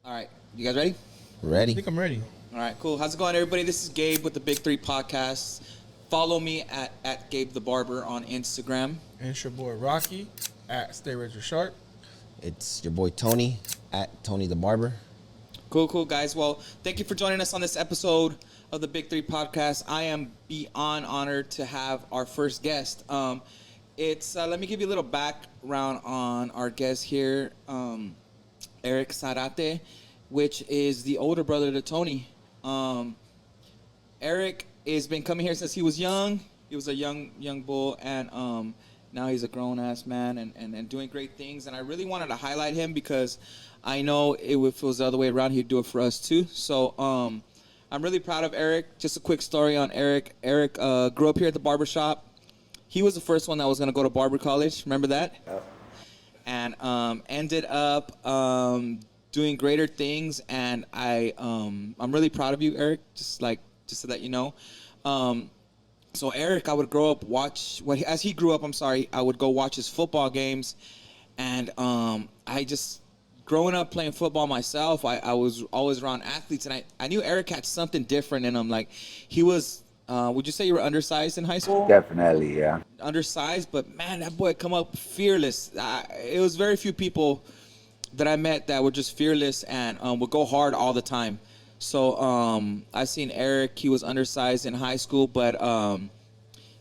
All right, you guys ready? I Ready? think I'm ready. All right, cool. How's it going, everybody? This is Gabe with the Big Three Podcast. Follow me at Gabe the Barber on Instagram. And it's your boy Rocky at Stay Razor Sharp. It's your boy Tony at Tony the Barber. Cool, guys. Well, thank you for joining us on this episode of the Big Three Podcast. I am beyond honored to have our first guest. Let me give you a little background on our guest here, Eric Zarate, which is the older brother to Tony. Eric has been coming here since he was young. He was a young bull, and now he's a grown-ass man and doing great things. And I really wanted to highlight him because I know if it was the other way around, he'd do it for us too. So I'm really proud of Eric. Just a quick story on Eric. Eric grew up here at the barber shop. He was the first one that was going to go to barber college. Remember that? Yeah. And ended up doing greater things. And I'm really proud of you, Eric. Just so that you know. So Eric, I would grow up as he grew up. I would go watch his football games, and growing up playing football myself, I was always around athletes, and I knew Eric had something different in him. Like he was. Would you say you were undersized in high school? Definitely, yeah. Undersized, but man, that boy come up fearless. It was very few people that I met that were just fearless and would go hard all the time. So I seen Eric. He was undersized in high school, but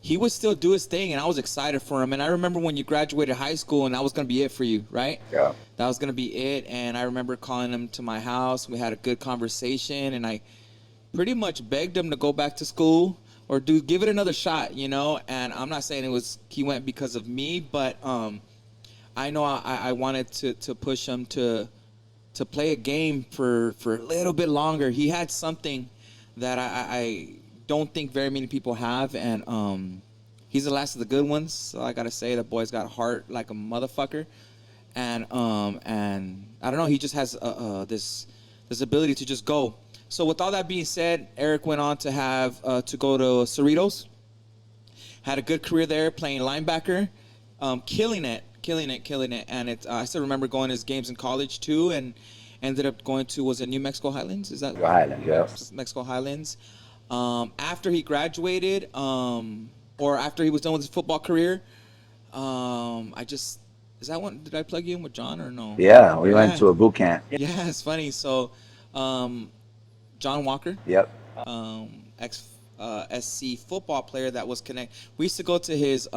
he would still do his thing, and I was excited for him. And I remember when you graduated high school, and that was going to be it for you, right? Yeah. That was going to be it. And I remember calling him to my house. We had a good conversation, and I pretty much begged him to go back to school or give it another shot, you know. And I'm not saying he went because of me, but I know I wanted to push him to play a game for a little bit longer. He had something that I don't think very many people have, and he's the last of the good ones. So I gotta say, that boy's got a heart like a motherfucker, and I don't know. He just has this ability to just go. So with all that being said, Eric went on to have to go to Cerritos. Had a good career there, playing linebacker, killing it. And I still remember going to his games in college too, and ended up going to, was it New Mexico Highlands? Is that Highlands? Yeah. Mexico Highlands. After he graduated, or after he was done with his football career, is that one? Did I plug you in with John or no? Yeah, we went to a boot camp. Yeah, it's funny. So, John Walker. Yep. Ex SC football player that was connected. We used to go to his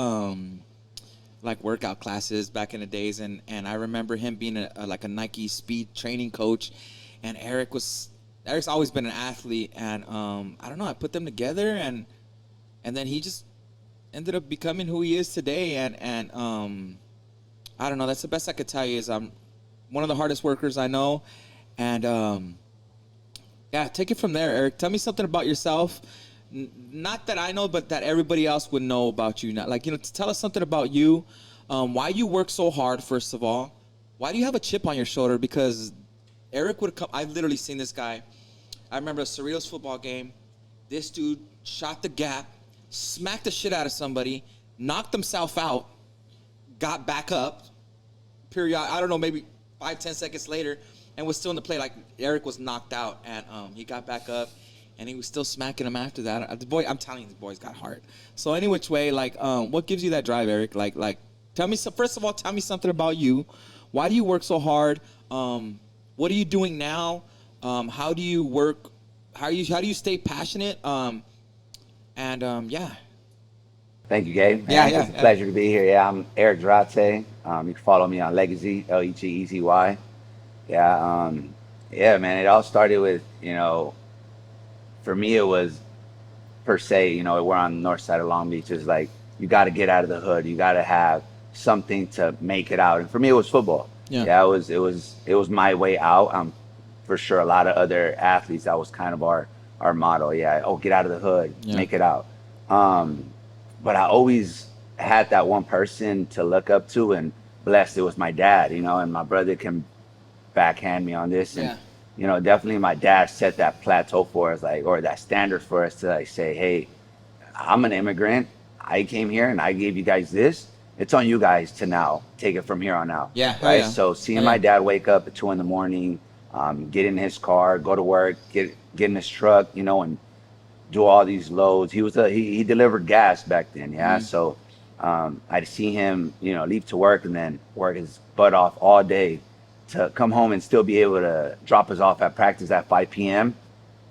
like workout classes back in the days, and I remember him being a Nike speed training coach, and Eric's always been an athlete, and I don't know, I put them together, and then he just ended up becoming who he is today, and I don't know, that's the best I could tell you. Is I'm one of the hardest workers I know, and yeah, take it from there, Eric. Tell me something about yourself. Not that I know, but that everybody else would know about you. Not like, tell us something about you. Why you work so hard, first of all. Why do you have a chip on your shoulder? Because Eric would come. I've literally seen this guy. I remember a Cerritos football game. This dude shot the gap, smacked the shit out of somebody, knocked himself out, got back up. I don't know, maybe 5-10 seconds later, and was still in the play. Like, Eric was knocked out, and he got back up, and he was still smacking him after that. The boy, I'm telling you, the boy's got heart. So any which way, like, what gives you that drive, Eric? Like, tell me. First of all, tell me something about you. Why do you work so hard? What are you doing now? How do you work? How do you stay passionate? Yeah. Thank you, Gabe. Yeah. It's a pleasure to be here. Yeah, I'm Eric Zarate. You can follow me on Legezy, Legezy. Yeah, man. It all started with, for me it was per se, we're on the north side of Long Beach. It's like, you got to get out of the hood. You got to have something to make it out. And for me, it was football. Yeah, it was my way out. For sure, a lot of other athletes, that was kind of our motto. Yeah, get out of the hood, make it out. But I always had that one person to look up to, and blessed it was my dad, and my brother can backhand me on this. And, definitely my dad set that plateau for us, or that standard for us to say, hey, I'm an immigrant. I came here and I gave you guys this. It's on you guys to now take it from here on out. Yeah. Right. So seeing my dad wake up at 2 a.m, get in his car, go to work, get in his truck, you know, and do all these loads. He delivered gas back then, yeah. So I'd see him, you know, leave to work and then work his butt off all day to come home and still be able to drop us off at practice at 5 p.m.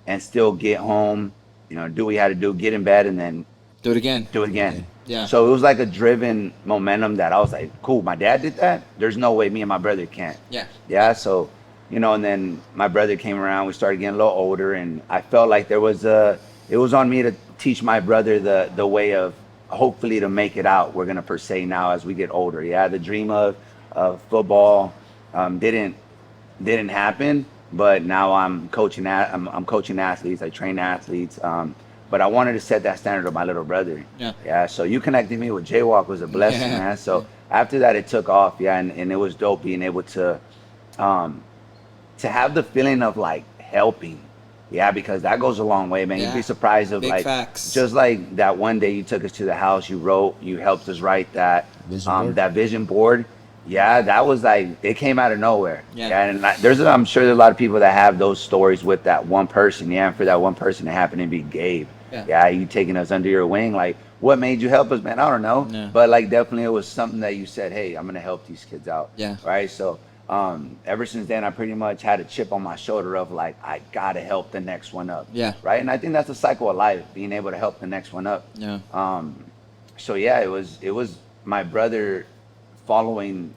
and still get home, you know, do what he had to do, get in bed, and then Do it again. do it again. Yeah. So it was like a driven momentum that I was like, cool, my dad did that. There's no way me and my brother can't. Yeah. Yeah. So, you know, and then my brother came around. We started getting a little older, and I felt like it was on me to teach my brother the way of hopefully to make it out. We're gonna per se now as we get older. Yeah. The dream of football didn't happen, but now I'm coaching I'm coaching athletes. I train athletes. But I wanted to set that standard of my little brother. Yeah. Yeah. So you connecting me with Jaywalk was a blessing, Yeah. man. So after that, it took off. Yeah. And it was dope being able to have the feeling of like helping. Yeah. Because that goes a long way, man. Yeah. You'd be surprised of Big like, facts. just like that one day you took us to the house, you helped us write that, that vision board. Yeah, that was like, it came out of nowhere. Yeah. And I'm sure there's a lot of people that have those stories with that one person. Yeah. And for that one person to happen to be Gabe. Yeah. You taking us under your wing. Like, what made you help us, man? I don't know. Yeah. But like, definitely it was something that you said, hey, I'm going to help these kids out. Yeah. Right. So, ever since then, I pretty much had a chip on my shoulder of like, I got to help the next one up. Yeah. Right. And I think that's the cycle of life, being able to help the next one up. Yeah. So yeah, it was my brother following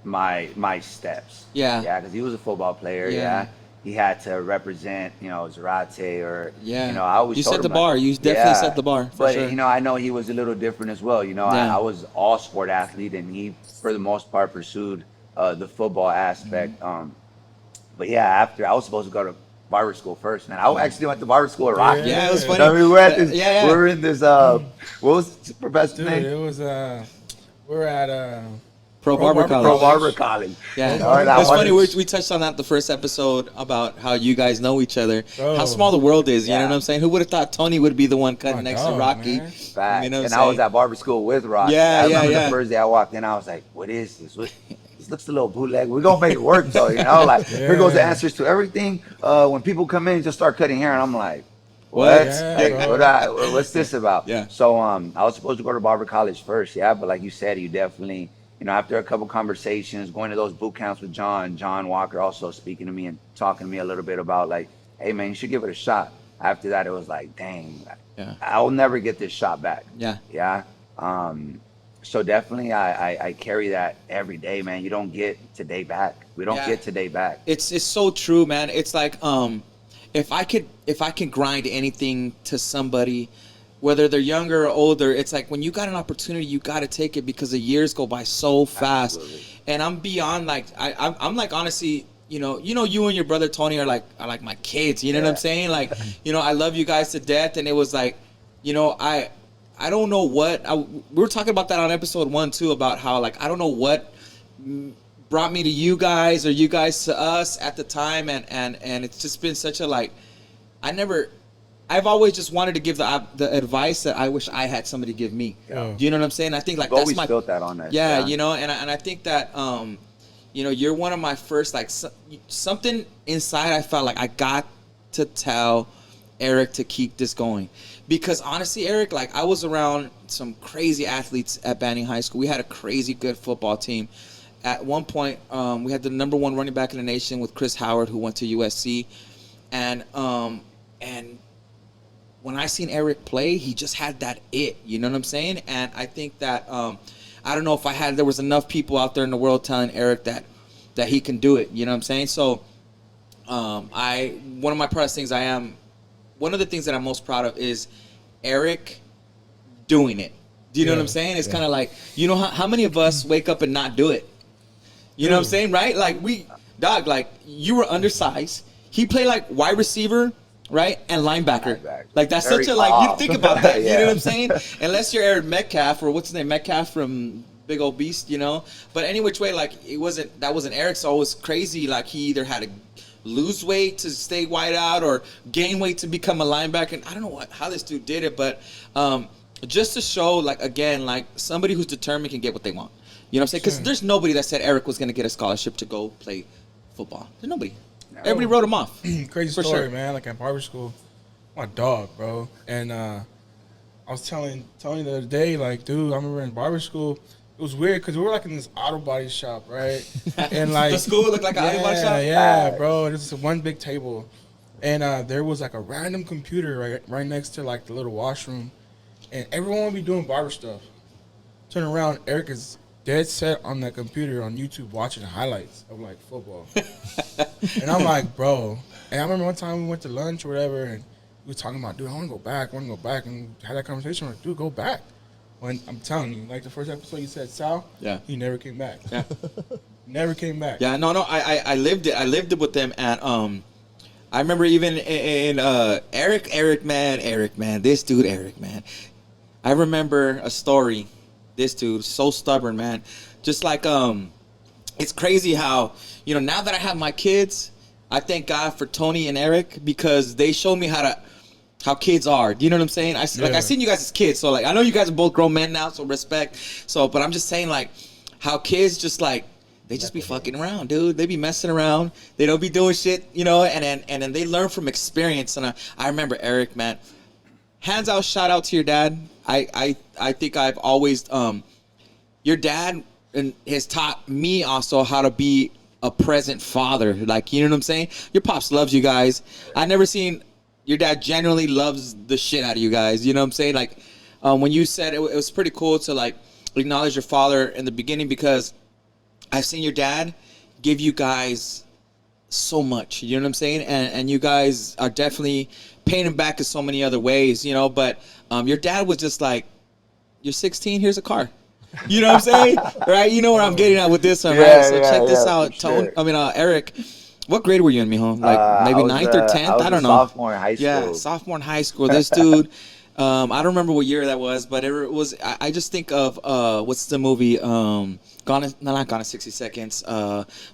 my steps. Yeah. Yeah. Cause he was a football player. Yeah. Yeah. He had to represent, you know, Zarate or, Yeah. you know, I always You told set the him, bar. like, You definitely set the bar, for but, sure. you know, I know he was a little different as well. You know, Yeah. I was all sport athlete and he, for the most part, pursued the football aspect. Mm-hmm. But yeah, after I was supposed to go to barber school first, man. I actually went to barber school at Rocky. Yeah, it was funny. I mean, we're at this, Yeah. we were in this, what was the professor's Dude, name? it was we were at Pro Barber College. Pro Barber College. Yeah, All right, I it's funny. wanted- We touched on that the first episode about how you guys know each other, Oh. how small the world is. You know Yeah. what I'm saying? Who would have thought Tony would be the one cutting My next to dog, Rocky? man. Facts. You know what And I'm I was saying? at barber school with Rocky. Yeah, I remember yeah. the first day I walked in, I was like, what is this? This looks a little bootleg. We're going to make it work, though. You know, like, here goes the Yeah. answers to everything. When people come in, just start cutting hair. And I'm like, what? Yeah, bro. What's this about? Yeah. So I was supposed to go to barber college first, yeah. But like you said, you definitely, you know, after a couple conversations, going to those boot camps with John Walker also speaking to me and talking to me a little bit about like, hey, man, you should give it a shot. After that, it was like, dang, Yeah. I'll never get this shot back. Yeah. Yeah. So definitely I carry that every day, man. You don't get today back. We don't Yeah. get today back. It's so true, man. It's like if I can grind anything to somebody, whether they're younger or older, it's like when you got an opportunity, you got to take it because the years go by so fast. Absolutely. And I'm beyond like I'm like honestly, you know, you and your brother Tony are like my kids. You know what I'm Yeah. saying? Like, you know, I love you guys to death, and it was like, you know, I don't know what we were talking about that on episode 1 too, about how like I don't know what brought me to you guys or you guys to us at the time, and it's just been such a like I've always just wanted to give the advice that I wish I had somebody give me. Yeah. Do you know what I'm saying? I think like But that's we my built that on that. yeah, you know, and I think that you know, you're one of my first like something inside I felt like I got to tell Eric to keep this going. Because honestly, Eric, like I was around some crazy athletes at Banning High School. We had a crazy good football team. At one point, we had the #1 running back in the nation with Chris Howard, who went to USC, and when I seen Eric play, he just had that it. You know what I'm saying? And I think that I don't know if there was enough people out there in the world telling Eric that he can do it. You know what I'm saying? So one of my proudest things one of the things that I'm most proud of is Eric doing it. Do you know what I'm saying? It's kind of like, you know, how many of us wake up and not do it? You know what I'm saying, right? Like like you were undersized. He played like wide receiver, right, and linebacker. Like that's Very such a like you off. think about that. You Yeah. know what I'm saying? Unless you're Aaron Metcalf or what's his name, Metcalf from Big Old Beast, you know. But any which way, like that wasn't Eric. So it was crazy. Like he either had to lose weight to stay wide out or gain weight to become a linebacker. And I don't know how this dude did it, but just to show, like, again, like somebody who's determined can get what they want. You know what I'm saying? Because there's nobody that said Eric was going to get a scholarship to go play football. There's nobody. Everybody wrote him off. Crazy For story, sure. man. Like at barber school, my dog, bro. And I was telling Tony the other day, like, dude, I remember in barber school, it was weird because we were like in this auto body shop, right? And like The school looked like an auto body shop? Yeah, bro. This is one big table, and there was like a random computer right next to like the little washroom, and everyone would be doing barber stuff. Turn around, Eric is dead set on that computer on YouTube watching highlights of like football, and I'm like, bro. And I remember one time we went to lunch or whatever, and we were talking about, dude, I want to go back, and we had that conversation. I'm like, dude, go back. When I'm telling you, like the first episode you said Sal, Yeah. he never came back. Yeah. Never came back. Yeah, no, I lived it. I lived it with them, and I remember even in Eric, man, this dude, Eric, man. I remember a story. This dude, so stubborn, man. Just like it's crazy how now that I have my kids, I thank God for Tony and Eric because they showed me how kids are. Do you know what I'm saying? I seen you guys as kids, so like I know you guys are both grown men now, so respect. So, but I'm just saying like how kids just like they just be fucking around, dude. They be messing around. They don't be doing shit, and then they learn from experience. And I remember Eric, man. Hands out, shout out to your dad. I think I've always your dad has taught me also how to be a present father. Like, you know what I'm saying? Your pops loves you guys. I never seen your dad genuinely loves the shit out of you guys. You know what I'm saying? Like when you said it was pretty cool to like acknowledge your father in the beginning because I've seen your dad give you guys so much, you know what I'm saying? And you guys are definitely paying him back in so many other ways, but your dad was just like, you're 16, here's a car. You know what I'm saying? Right? You know where I'm getting at with this one, right? So check this out, sure. Eric. What grade were you in, mijo? Like maybe ninth or 10th? I don't know. Sophomore in high school. Yeah, sophomore in high school. This dude, I don't remember what year that was, but it was. I just think of what's the movie? Not Gone in 60 Seconds.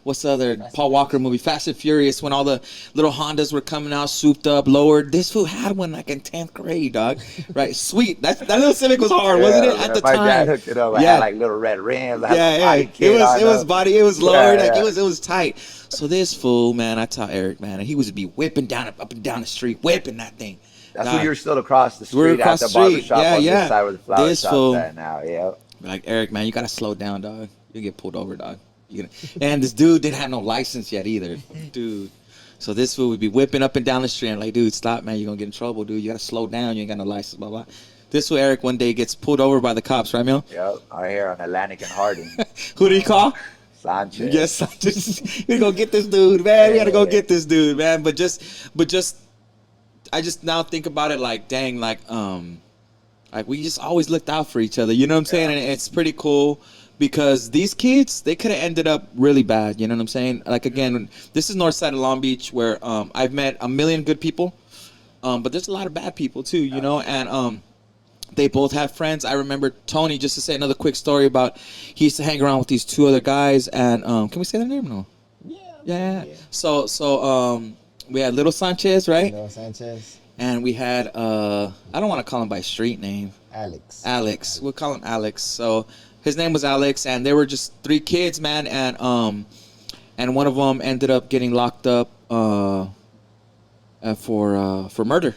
What's the other Paul Walker movie? Fast and Furious. When all the little Hondas were coming out, souped up, lowered. This fool had one like in 10th grade, dog. Right? Sweet. That little Civic was hard, wasn't it? At the my time. My dad hooked it up. I had like little red rims. It was body. It was lowered. Like it was tight. So this fool, man, I tell Eric, man, and he was be whipping up and down the street, whipping that thing. That's when you're still across the street at the barbershop on this side where the flower shop's at now. Yeah. Like, Eric, man, you gotta slow down, dog. You get pulled over, dog. And this dude didn't have no license yet either, dude. So this fool would be whipping up and down the street, and like, dude, stop, man. You're gonna get in trouble, dude. You gotta slow down. You ain't got no license, blah blah. This fool, Eric, one day gets pulled over by the cops, right, Mil? Yep, right here on Atlantic and Harding. Who did he call? Sanchez. Yes, Sanchez. We gotta go get this dude, man. We gotta go get this dude, man. But I just now think about it like, dang, like we just always looked out for each other. You know what I'm saying? And it's pretty cool because these kids, they could have ended up really bad. You know what I'm saying? Like, again, this is north side of Long Beach where I've met a million good people, but there's a lot of bad people too, and they both have friends. I remember Tony, just to say another quick story about, he used to hang around with these two other guys, and can we say their name? No. Yeah. So we had Little Sanchez, right? Little Sanchez. And we had I don't want to call him by street name. Alex. We'll call him Alex. So his name was Alex, and they were just three kids, man, and one of them ended up getting locked up for murder.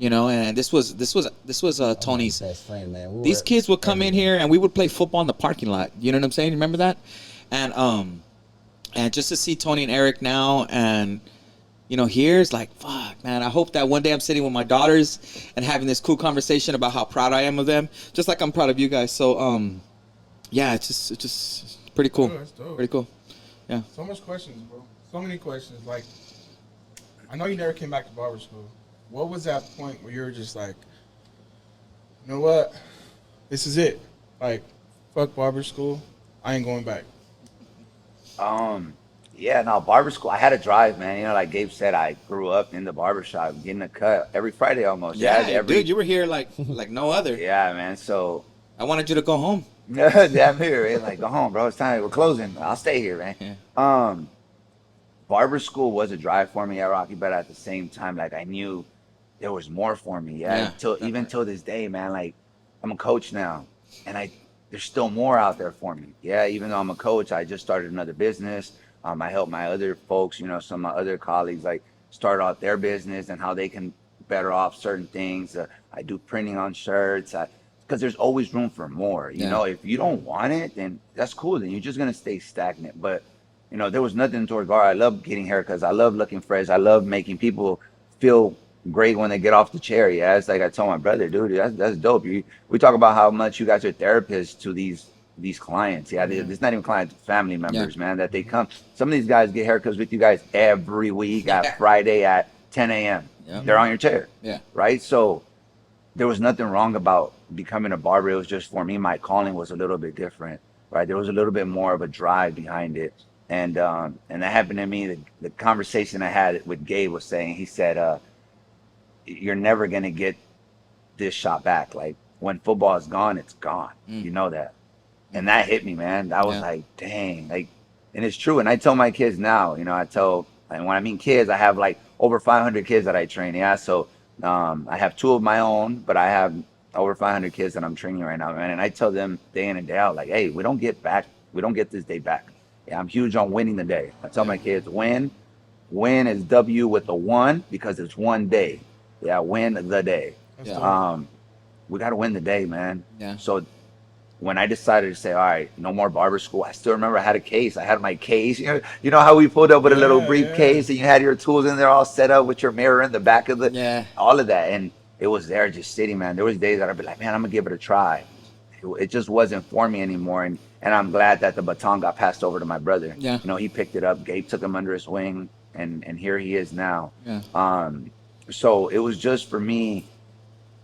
And this was Tony's best friend, man. These kids would come in here and we would play football in the parking lot. You know what I'm saying? Remember that? And just to see Tony and Eric now, and here's like, fuck, man. I hope that one day I'm sitting with my daughters and having this cool conversation about how proud I am of them, just like I'm proud of you guys. So yeah, it's just pretty cool. Oh, that's dope. Pretty cool. Yeah. So much questions, bro. So many questions. Like, I know you never came back to barber school. What was that point where you were just like, you know what? This is it. Like, fuck barber school. I ain't going back. Yeah, no, barber school. I had to drive, man. Like Gabe said, I grew up in the barbershop, getting a cut every Friday almost. Yeah, dude, you were here like no other. Yeah, man. So I wanted you to go home. Yeah, I'm here, man. Like, go home, bro. It's time. We're closing. I'll stay here, man. Yeah. Barber school was a drive for me at Rocky, but at the same time, like, I knew there was more for me. Yeah. Even till this day, man. Like, I'm a coach now, and there's still more out there for me. Yeah. Even though I'm a coach, I just started another business. I help my other folks, you know, some of my other colleagues, like start out their business and how they can better off certain things. I do printing on shirts. Because there's always room for more. You know, if you don't want it, then that's cool. Then you're just gonna stay stagnant. But you know, there was nothing to regard. I love getting haircuts. I love looking fresh. I love making people feel great when they get off the chair. Yeah, it's like I told my brother, dude, that's dope. We talk about how much you guys are therapists to these clients. Yeah, it's not even clients, family members, man. That they come. Some of these guys get haircuts with you guys every week at Friday at 10 a.m. They're on your chair. Yeah. Right. So there was nothing wrong about becoming a barber. It was just for me, my calling was a little bit different. Right. There was a little bit more of a drive behind it. And that happened to me. The conversation I had with Gabe was saying, he said, you're never going to get this shot back. Like when football is gone, it's gone. You know that. And that hit me, man. I was like, dang, like, and it's true. And I tell my kids now, you know, and when I mean kids, I have like over 500 kids that I train. Yeah. So, I have 2 of my own, but I have over 500 kids that I'm training right now, man. And I tell them day in and day out, like, hey, we don't get this day back. Yeah, I'm huge on winning the day. I tell my kids, win is W with a 1 because it's one day. Yeah, win the day. We got to win the day, man. Yeah. So when I decided to say, all right, no more barber school, I still remember I had a case. I had my case. You know how we pulled up with a little briefcase and you had your tools in there all set up with your mirror in the back of all of that. And it was there just sitting, man. There was days that I'd be like, man, I'm going to give it a try. It just wasn't for me anymore. And I'm glad that the baton got passed over to my brother. Yeah. You know, he picked it up. Gabe took him under his wing, and here he is now. Yeah. So it was just for me,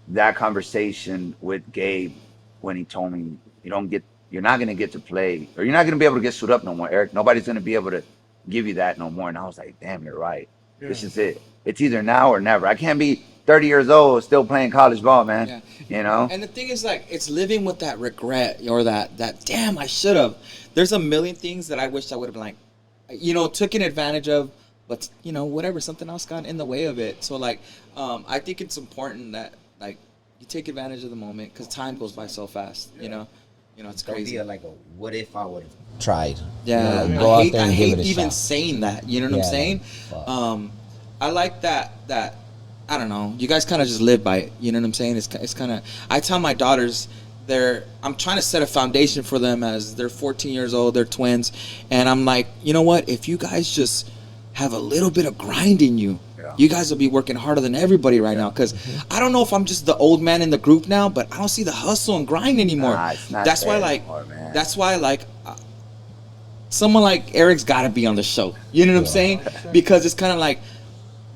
that conversation with Gabe when he told me, you're not going to get to play, or you're not going to be able to get suit up no more, Eric. Nobody's going to be able to give you that no more. And I was like, damn, you're right. Yeah. This is it. It's either now or never. I can't be 30 years old still playing college ball, man. Yeah. You know? And the thing is, like, it's living with that regret or that damn, I should have. There's a million things that I wish I would have been like, you know, taken advantage of, but, you know, whatever, something else got in the way of it. So, like, I think it's important that, like, you take advantage of the moment because time goes by so fast, you know? You know, it's crazy. Don't be like a what if I would have tried. Yeah. You know, go out there and give it a even shot. Saying that, you know what I'm saying? I like that, I don't know, you guys kind of just live by it, you know what I'm saying? It's kind of, I tell my daughters, I'm trying to set a foundation for them as they're 14 years old, they're twins, and I'm like, you know what, if you guys just have a little bit of grind in you, you guys will be working harder than everybody right now. Because I don't know if I'm just the old man in the group now, but I don't see the hustle and grind anymore. That's why, like, someone like Eric's got to be on the show. You know what I'm saying? Because it's kind of like,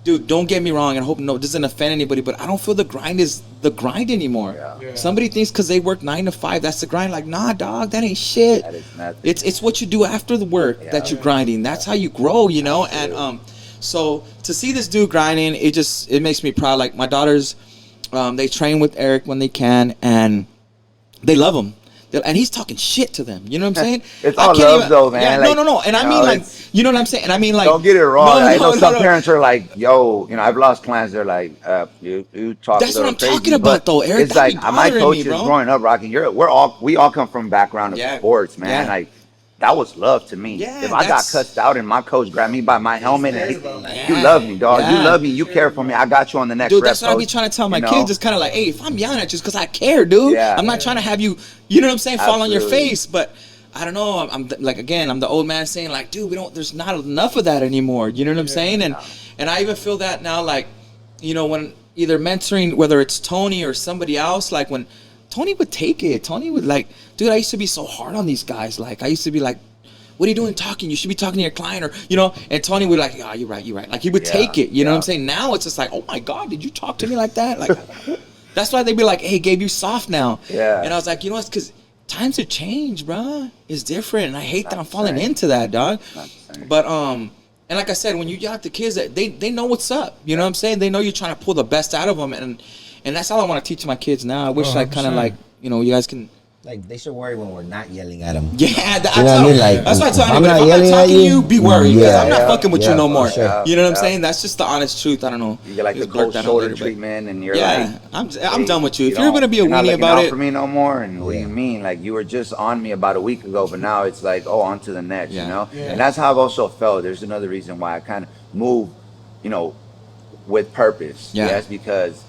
dude, don't get me wrong, and I hope it doesn't offend anybody, but I don't feel the grind is the grind anymore. Somebody thinks because they work 9 to 5, that's the grind. Like, nah, dog, that ain't shit. That is nothing. It's what you do after the work that you're grinding. That's how you grow, you know. And so to see this dude grinding, it makes me proud. Like my daughters, they train with Eric when they can, and they love him. And he's talking shit to them. You know what I'm saying? It's all love, though, man. Yeah, like, no. And I mean, like, you know what I'm saying? And I mean, like, don't get it wrong. I know some parents are like, yo, you know, I've lost clients. They're like, you talk. That's what I'm talking about, though, Eric. It's like my coaches growing up, Rocky. We all come from background of sports, man. Like, that was love to me. If I got cussed out and my coach grabbed me by my helmet and you love me, dog. You love me. You care for me. I got you on the next dude, that's what I be trying to tell my kids. It's kind of like, hey, if I'm yelling at you, it's because I care, dude. I'm not trying to have you, you know what I'm saying, fall on your face. But I don't know. I'm like, again, I'm the old man saying, like, dude, there's not enough of that anymore. You know what I'm saying? And I even feel that now, like, you know, when either mentoring, whether it's Tony or somebody else, like when Tony would take it. Tony would like, dude, I used to be so hard on these guys. Like, I used to be like, what are you doing talking? You should be talking to your client, or, you know, and Tony would like, you're right. Like, he would take it, you know what I'm saying? Now it's just like, oh my God, did you talk to me like that? Like, that's why they'd be like, hey, Gabe, you soft now. And I was like, you know what? Because times have changed, bro. It's different. And I hate that I'm falling into that, dog. But, and like I said, when you got the kids, they know what's up. You know what I'm saying? They know you're trying to pull the best out of them. And that's all I want to teach my kids now. I wish I kind of like, you know, you guys can Like they should worry when we're not yelling at them. Yeah, You know what I mean? Like, that's what I tell if you. I'm If not I'm not yelling at talking to you, be worried. Because yeah, I'm not fucking with you no for more. sure. You know what I'm saying? That's just the honest truth. I don't know. You get like the Just blurt cold that out shoulder later, but- treatment, and you're Yeah, like, I'm done with you. If you're don't- gonna be a you're not weenie looking about out it, for me no more. And what do Yeah. you mean? Like you were just on me about a week ago, but now it's like, oh, on to the next. Yeah. You know, Yeah. and that's how I've also felt. There's another reason why I kind of move, with purpose. Yeah. Yes, because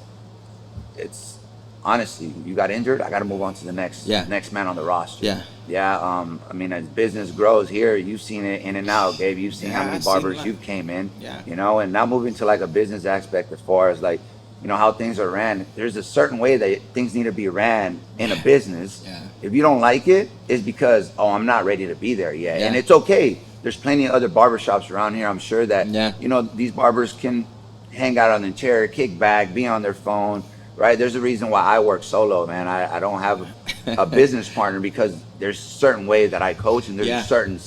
it's honestly, you got injured, I got to move on to the next man on the roster. Yeah. Yeah. I mean, as business grows here, you've seen it in and out, Gabe. You've seen Yeah, how many I've seen barbers that. you've came in. Yeah. And now moving to like a business aspect as far as like, how things are ran. There's a certain way that things need to be ran in a business. Yeah. If you don't like it, it's because, I'm not ready to be there yet. Yeah. And it's okay. There's plenty of other barbershops around here. I'm sure that, these barbers can hang out on the chair, kick back, be on their phone, right? There's a reason why I work solo, man. I don't have a business partner because there's certain way that I coach, and there's a certain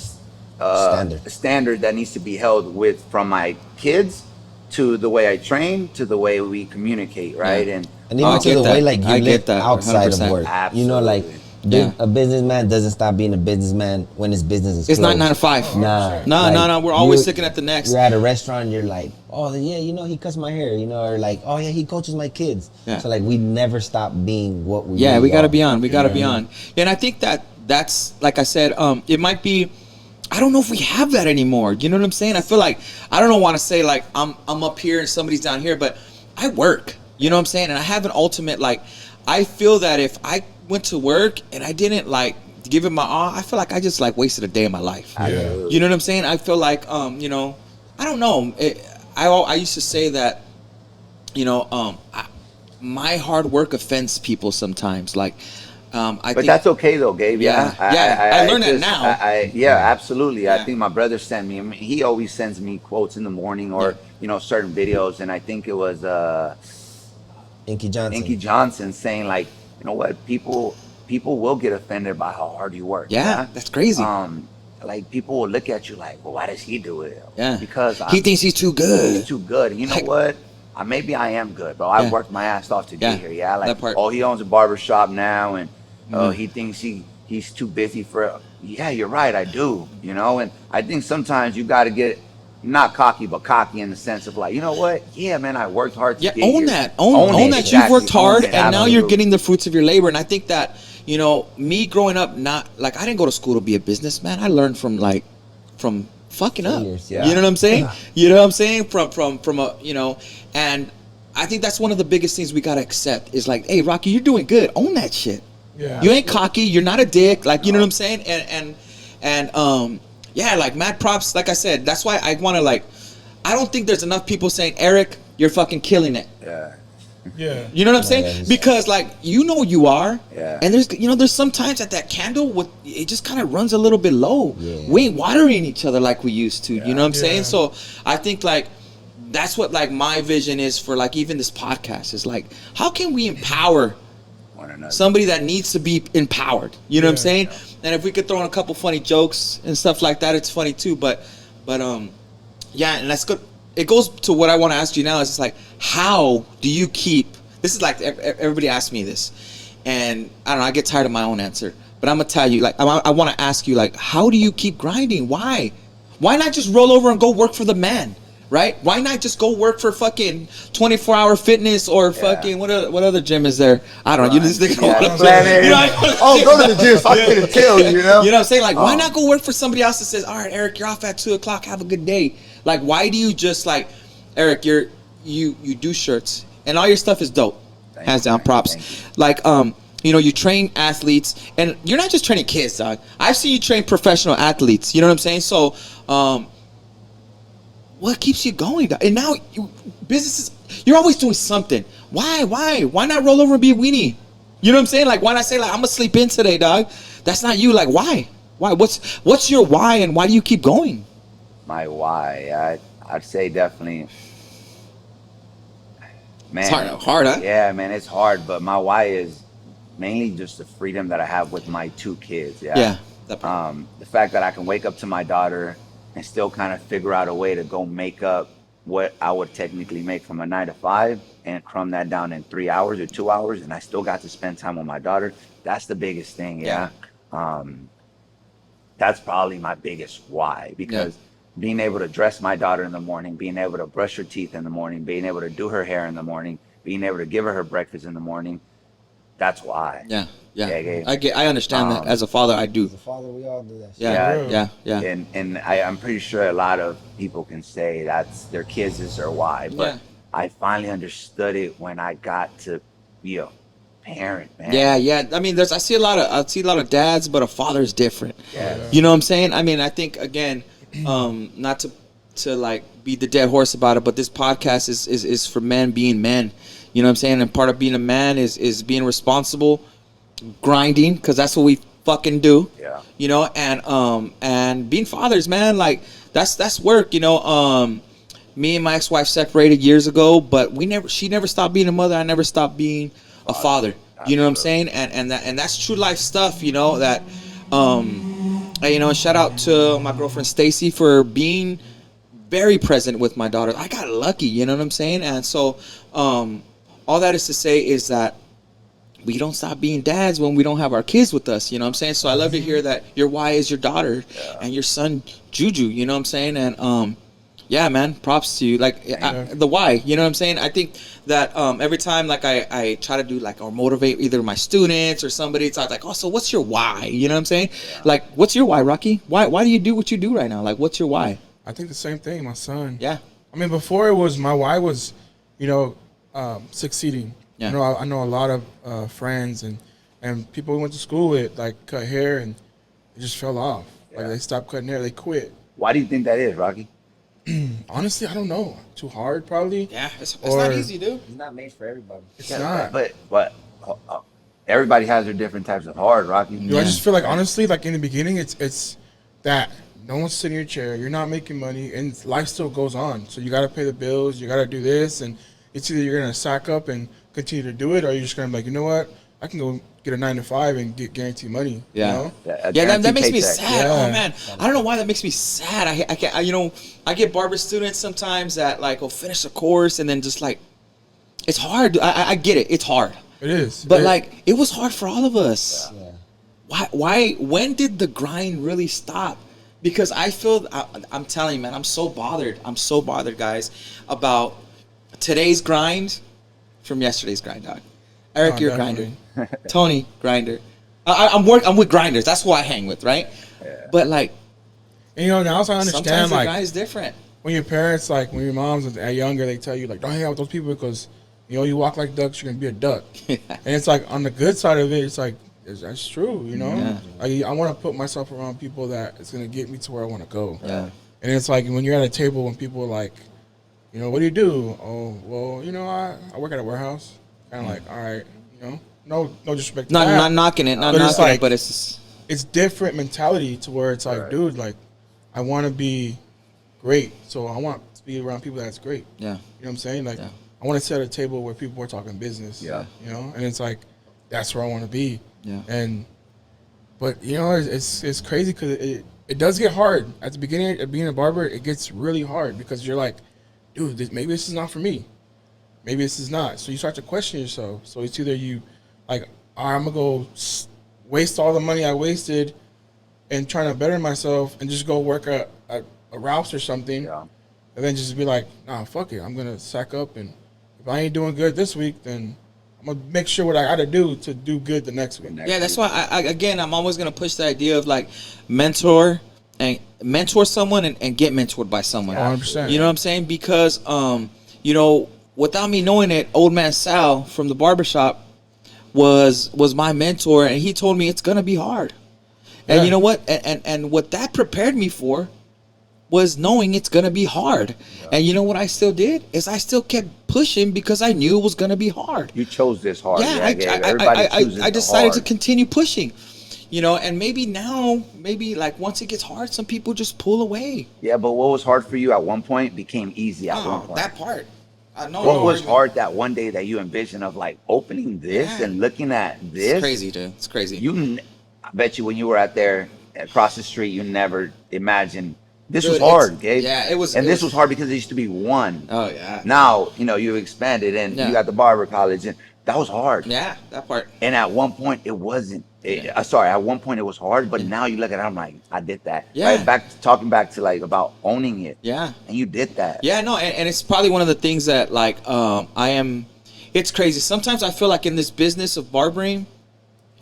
standard that needs to be held with from my kids to the way I train to the way we communicate, right? Yeah. And even to the way like you live outside 100%. of work. Absolutely. Like a businessman doesn't stop being a businessman when his business is It's closed. not 9 to 5. Nah, No. We're always looking at the next. You're at a restaurant, you're like, oh yeah, he cuts my hair, or like, oh yeah, he coaches my kids. Yeah. So like we never stop being what we. Yeah, really we got to are. be on. We got to be on. And I think that's like I said. It might be. I don't know if we have that anymore. You know what I'm saying? I feel like I don't want to say like I'm up here and somebody's down here, but I work. You know what I'm saying? And I have an ultimate like. I feel that if I went to work and I didn't like give it my all, I feel like I just like wasted a day of my life. Yeah. You know what I'm saying? I feel like I don't know. I used to say that my hard work offends people sometimes. Like I think that's okay though, Gabe. Yeah. I learned that now. Absolutely. I Yeah. think my brother sent me. I mean, he always sends me quotes in the morning or certain videos, and I think it was Inky Johnson saying like, you know what, people will get offended by how hard you work. Yeah, that's crazy. Like people will look at you like, well, why does he do it? Yeah, because he thinks he's too good. He's too good. And you know what? Maybe I am good, but I worked my ass off to get here. Yeah, like he owns a barber shop now, and he thinks he's too busy for it. Yeah, you're right. I do. And I think sometimes you got to get not cocky, but cocky in the sense of like, you know what? Yeah, man, I worked hard to get own here. that. Own that. Exactly. You've worked hard, and now you're Absolutely. getting the fruits of your labor. And I think that me growing up, not like I didn't go to school to be a businessman. I learned from fucking up. Yeah. You know what I'm saying? You know what I'm saying? From a and I think that's one of the biggest things we gotta accept is like, hey, Rocky, you're doing good. Own that shit. Yeah. You ain't cocky. You're not a dick. Like, you know what I'm saying? And yeah, like mad props. Like I said, that's why I want to like. I don't think there's enough people saying, Eric, you're fucking killing it. Yeah. Yeah. You know what I'm saying? Because like you are. Yeah. And there's sometimes that candle it just kind of runs a little bit low. Yeah. We ain't watering each other like we used to. You know what I'm Yeah. saying? So I think like that's what like my vision is for like even this podcast is like, how can we empower One another. somebody that needs to be empowered? You know what I'm Yeah. saying? And if we could throw in a couple funny jokes and stuff like that, it's funny too. But yeah, and that's good. It goes to what I want to ask you now. Is it's like, how do you keep? This is like everybody asks me this, and I don't know. I get tired of my own answer, but I'm gonna tell you. Like, I want to ask you, like, how do you keep grinding? Why not just roll over and go work for the man? Right? Why not just go work for fucking 24-hour fitness or fucking what other gym is there? I don't know. You just think Planet. You know, Go to the gym so I couldn't tell you. You know what I'm saying? Like, why not go work for somebody else that says, all right, Eric, you're off at 2:00. Have a good day. Like, why do you just like, Eric, you do shirts and all your stuff is dope. Hands down, props. Like, you train athletes and you're not just training kids, dog. I've seen you train professional athletes. You know what I'm saying? So, what keeps you going, dog? And now businesses, you're always doing something. Why not roll over and be a weenie? You know what I'm saying? Like, why not say like, I'm gonna sleep in today, dog? That's not you. Like, why? What's your why and why do you keep going? My why, I'd say definitely, man. It's hard, huh? Yeah, man, it's hard. But my why is mainly just the freedom that I have with my 2 kids. Yeah. That part. The fact that I can wake up to my daughter and still kind of figure out a way to go make up what I would technically make from a 9 to 5 and crumb that down in 3 hours or 2 hours, and I still got to spend time with my daughter. That's the biggest thing, yeah. Um, that's probably my biggest why, because being able to dress my daughter in the morning, being able to brush her teeth in the morning, being able to do her hair in the morning, being able to give her breakfast in the morning, that's why. Yeah. Yeah. I understand that. As a father, I do. As a father, we all do that. Shit. Yeah. And I'm pretty sure a lot of people can say that's their kids is their why, but I finally understood it when I got to be a parent, man. Yeah. I mean, I see a lot of dads, but a father is different. Yeah. You know what I'm saying? I mean, I think again, not to like beat the dead horse about it, but this podcast is for men being men. You know what I'm saying? And part of being a man is being responsible, grinding, because that's what we fucking do. Yeah. You know, and being fathers, man, like that's work. You know, me and my ex-wife separated years ago, but she never stopped being a mother. I never stopped being a father. You know what I'm saying? And that's true life stuff. You know that. You know, shout out to my girlfriend Stacy for being very present with my daughter. I got lucky, you know what I'm saying? And so, all that is to say is that we don't stop being dads when we don't have our kids with us, you know what I'm saying? So I love to hear that your why is your daughter and your son Juju, you know what I'm saying? And yeah, man, props to you. Like the why, you know what I'm saying? I think that every time like I try to do like or motivate either my students or somebody, it's like, oh, so what's your why? You know what I'm saying? Like, what's your why, Rocky? Why do you do what you do right now? Like, what's your why? I think the same thing, my son. Yeah. I mean, before it was my why was, you know, succeeding. Yeah. You know, I know a lot of friends and people we went to school with like cut hair and it just fell off. Like they stopped cutting hair, they quit. Why do you think that is, Rocky? Honestly, I don't know. Too hard, probably. Yeah, it's not easy, dude. It's not made for everybody. It's not. But everybody has their different types of hard, Rocky. You know, I just feel like honestly, like in the beginning, it's that no one's sitting in your chair, you're not making money, and life still goes on. So you got to pay the bills, you got to do this, and it's either you're gonna sack up and continue to do it, or you're just gonna be like, you know what, I can go get a 9 to 5 and get guaranteed money. Yeah. You know? That makes me sad. Yeah. Oh man, I don't know why that makes me sad. I can't. You know, I get barber students sometimes that like will finish a course and then just like, it's hard. I get it. It's hard. It is. But like, it was hard for all of us. Yeah. Why? When did the grind really stop? Because I feel, I'm telling you, man, I'm so bothered. I'm so bothered, guys, about today's grind from yesterday's grind, dog. Eric, you're a grinder. Tony, grinder. I'm with grinders. That's who I hang with, right? Yeah. But like, and you know, now I understand sometimes like the guy is different. When your parents, like when your moms are younger, they tell you like, don't hang out with those people because you know you walk like ducks, you're gonna be a duck. And it's like on the good side of it, it's like that's true, you know. I want to put myself around people that it's gonna get me to where I want to go. Yeah. And it's like when you're at a table when people are like, you know, what do you do? Oh, well, you know, I work at a warehouse. Kind of like, all right, you know, no disrespect. Not knocking it, but it's just, it's different mentality to where it's like, dude, like I want to be great, so I want to be around people that's great. Yeah. You know what I'm saying? Like I want to sit at a table where people are talking business. Yeah. You know, and it's like that's where I want to be. Yeah. But you know, it's crazy because it does get hard at the beginning of being a barber. It gets really hard because you're like, dude, maybe this is not for me. Maybe this is not. So you start to question yourself. So it's either you, like, all right, I'm gonna go waste all the money I wasted and trying to better myself and just go work at a Ralph's or something, and then just be like, nah, fuck it. I'm gonna sack up, and if I ain't doing good this week, then I'm gonna make sure what I gotta do to do good the next week. Yeah, that's why I'm always gonna push the idea of like mentor someone and get mentored by someone. 100%. You know what I'm saying? Because you know, without me knowing it, old man Sal from the barbershop was my mentor, and he told me it's gonna be hard. And you know what? And what that prepared me for was knowing it's gonna be hard. And you know what I still did is I still kept pushing because I knew it was gonna be hard. You chose this hard. Yeah, I decided to continue pushing. You know, and maybe like once it gets hard, some people just pull away. Yeah, but what was hard for you at one point became easy at one point. That part. What was hard that one day that you envisioned of like opening this and looking at this? It's crazy, dude. It's crazy. I bet you when you were out there across the street, you never imagined This Dude, was it's- hard, Gabe. yeah, it was- And it this was- was hard because it used to be one. Oh yeah. Now, you know, you've expanded and Yeah. you got the Barber College, and that was hard. Yeah, that part. And at one point, it wasn't. Yeah. Sorry, at one point it was hard, but Yeah. now you look at it, I'm like, I did that. Yeah. Right? Talking back to like about owning it. Yeah. And you did that. Yeah, no, and it's probably one of the things that like I am. It's crazy. Sometimes I feel like in this business of barbering,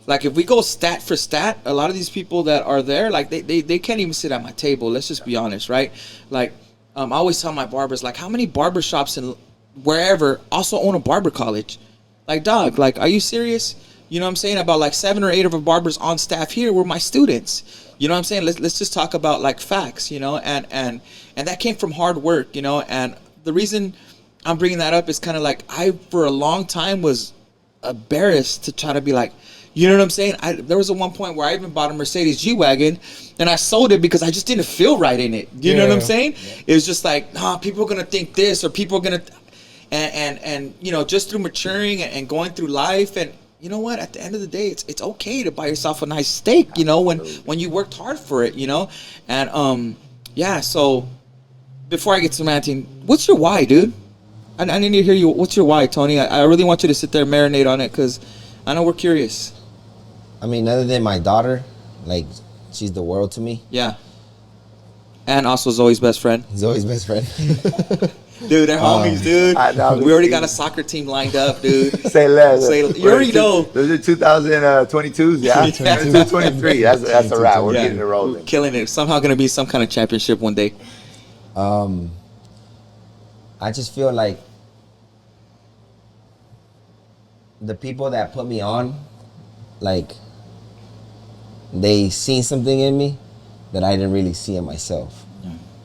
like if we go stat for stat, a lot of these people that are there, like they can't even sit at my table. Let's just be honest, right? Like I always tell my barbers, like how many barber shops and wherever also own a barber college? Like dog, like are you serious? You know what I'm saying? About like 7 or 8 of our barbers on staff here were my students. You know what I'm saying? Let's just talk about like facts, you know, and that came from hard work, you know. And the reason I'm bringing that up is kind of like I for a long time was embarrassed to try to be like, you know what I'm saying? There was a one point where I even bought a Mercedes G-Wagon and I sold it because I just didn't feel right in it. You know what I'm saying? It was just like, nah, people are gonna think this or people are gonna, and you know, just through maturing and going through life and. You know what? At the end of the day, it's okay to buy yourself a nice steak. You know, when you worked hard for it. You know, and yeah. So before I get to ranting, what's your why, dude? I need to hear you. What's your why, Tony? I really want you to sit there and marinate on it because I know we're curious. I mean, other than my daughter, like she's the world to me. Yeah. And also Zoe's best friend. Zoe's best friend. Dude, they're homies, dude. I know. We already got a soccer team lined up, dude. Say less. You already know. Those are 2022s, yeah? Yeah. 2023. That's a wrap. We're Yeah. getting it rolling. Killing it. Somehow going to be some kind of championship one day. I just feel like the people that put me on, like, they seen something in me that I didn't really see in myself.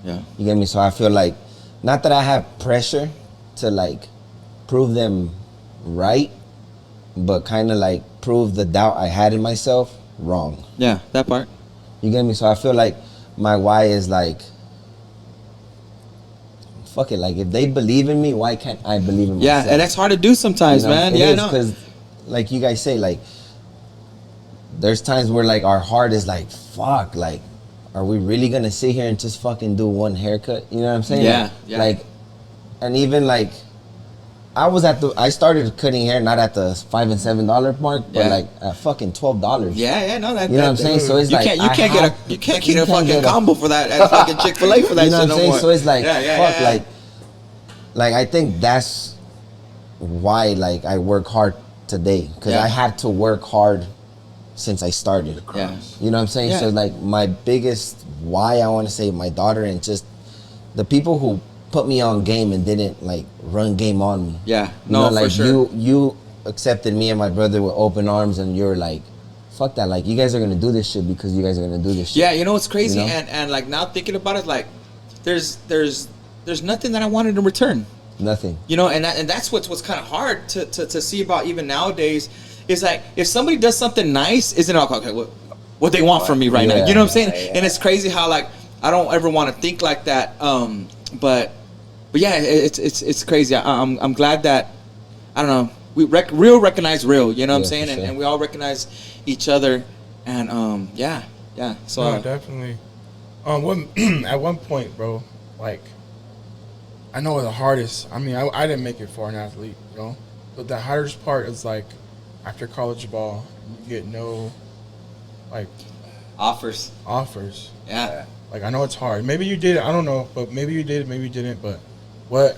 Yeah. You get me? So I feel like, not that I have pressure to like prove them right, but kind of like prove the doubt I had in myself wrong. Yeah, that part. You get me? So I feel like my why is like, fuck it. Like if they believe in me, why can't I believe in myself? Yeah, and that's hard to do sometimes, You know? man. It Yeah, is, no. because like you guys say, like there's times where like our heart is like, fuck, like are we really gonna sit here and just fucking do one haircut? You know what I'm saying? Yeah, yeah. Like, and even like I started cutting hair not at the $5 and $7 mark, but Yeah. like at fucking $12. Yeah, no, that. You know what I'm saying? So it's you like can't, I get a fucking get a- combo for that at fucking Chick-fil-A for that you know shit what I'm no saying? more. So it's like, fuck, yeah. like I think that's why like I work hard today, because Yeah. I had to work hard since I started. Yeah. You know what I'm saying? Yeah. So like my biggest why I want to say my daughter and just the people who put me on game and didn't like run game on me. Yeah. You No, know, for like sure. you accepted me and my brother with open arms, and you're like, fuck that, like you guys are gonna do this shit because you guys are gonna do this shit. Yeah, you know what's crazy, You know? and like now thinking about it, like there's nothing that I wanted in return. Nothing. You know, and that's what's kind of hard to see about even nowadays is like if somebody does something nice, isn't it okay? What they want from me right now? Yeah. You know what I'm saying? Yeah. And it's crazy how like I don't ever want to think like that. But yeah, it's crazy. I'm glad that I don't know. We recognize real. You know what I'm Yeah, saying? for sure. And we all recognize each other. And yeah. So No, definitely. At one point, bro, like, I know the hardest. I mean, I didn't make it for an athlete, you know, but the hardest part is like after college ball, you get no like offers. offers. Yeah. Like I know it's hard. Maybe you did it. I don't know, but maybe you did. Maybe you didn't. But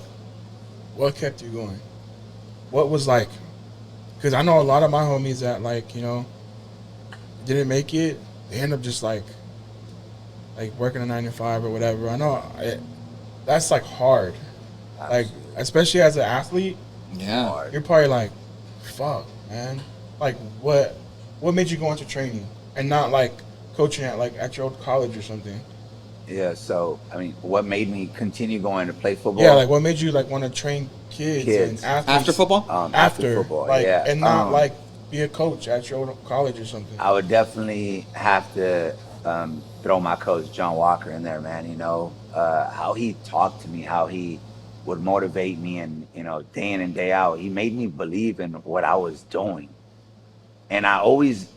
what kept you going? What was like? Because I know a lot of my homies that like didn't make it. They end up just like working a 9 to 5 or whatever. I know that's like hard. Like especially as an athlete, Yeah. you're probably like, fuck, man. Like what made you go into training and not like coaching at your old college or something? Yeah, so, I mean, what made me continue going to play football? Yeah, like what made you like want to train kids and athletes After football? After football, like, yeah. and not like be a coach at your old college or something. I would definitely have to throw my coach John Walker in there, man. You know, how he talked to me, how he would motivate me, and day in and day out, he made me believe in what I was doing. And I always,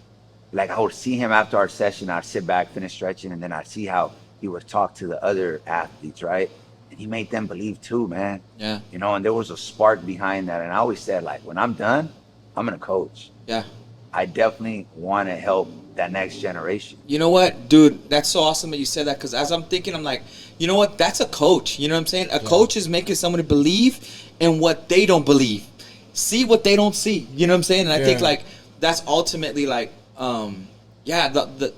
like, I would see him after our session. I'd sit back, finish stretching, and then I'd see how he would talk to the other athletes, right? And he made them believe too, man. Yeah. You know, and there was a spark behind that. And I always said, like, when I'm done, I'm gonna coach. Yeah. I definitely want to help that next generation. You know what, dude? That's so awesome that you said that, because as I'm thinking, I'm like, you know what? That's a coach. You know what I'm saying? A coach is making somebody believe in what they don't believe, see what they don't see. You know what I'm saying? And I think like that's ultimately like, the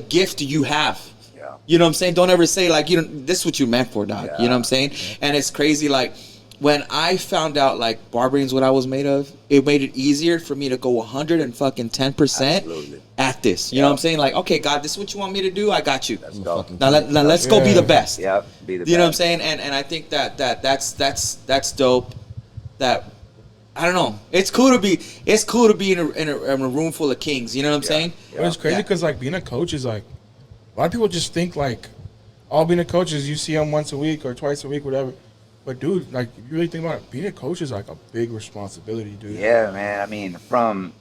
gift you have. Yeah. You know what I'm saying? Don't ever say like, you know, this is what you meant for, dog. Yeah. You know what I'm saying? And it's crazy, like, when I found out like barbering's what I was made of, it made it easier for me to go 110% at this. You know what I'm saying? Like, okay, God, this is what you want me to do. I got you. Let's go. Now let's go be the best. Yep. Be the best. You know what I'm saying? And I think that's dope. That I don't know. It's cool to be in a room full of kings. You know what I'm saying? But it's crazy because like being a coach is like, a lot of people just think like, all being a coach is you see them once a week or twice a week, whatever. But dude, like if you really think about it, being a coach is like a big responsibility, dude. Yeah, man. I mean, from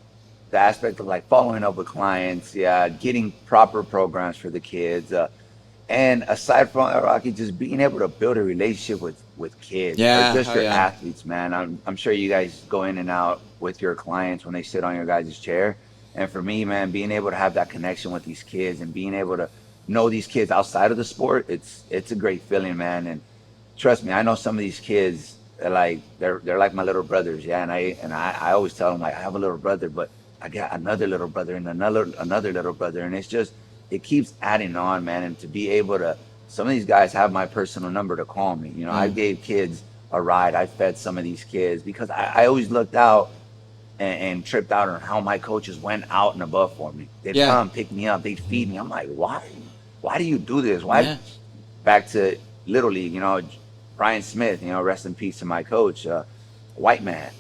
the aspect of like following up with clients, getting proper programs for the kids, and aside from that, Rocky, just being able to build a relationship with kids, Yeah, or just hell your yeah. athletes, man. I'm sure you guys go in and out with your clients when they sit on your guys' chair. And for me, man, being able to have that connection with these kids and being able to know these kids outside of the sport, it's a great feeling, man. And trust me, I know some of these kids that like they're like my little brothers, and I always tell them like I have a little brother, but I got another little brother and another little brother, and it's just it keeps adding on, man. And to be able to, some of these guys have my personal number to call me. You know, I gave kids a ride. I fed some of these kids because I always looked out and tripped out on how my coaches went out and above for me. They'd come pick me up, they'd feed me. I'm like, why do you do this? Why? Yeah. Back to Little League, you know, Brian Smith, you know, rest in peace to my coach, white man,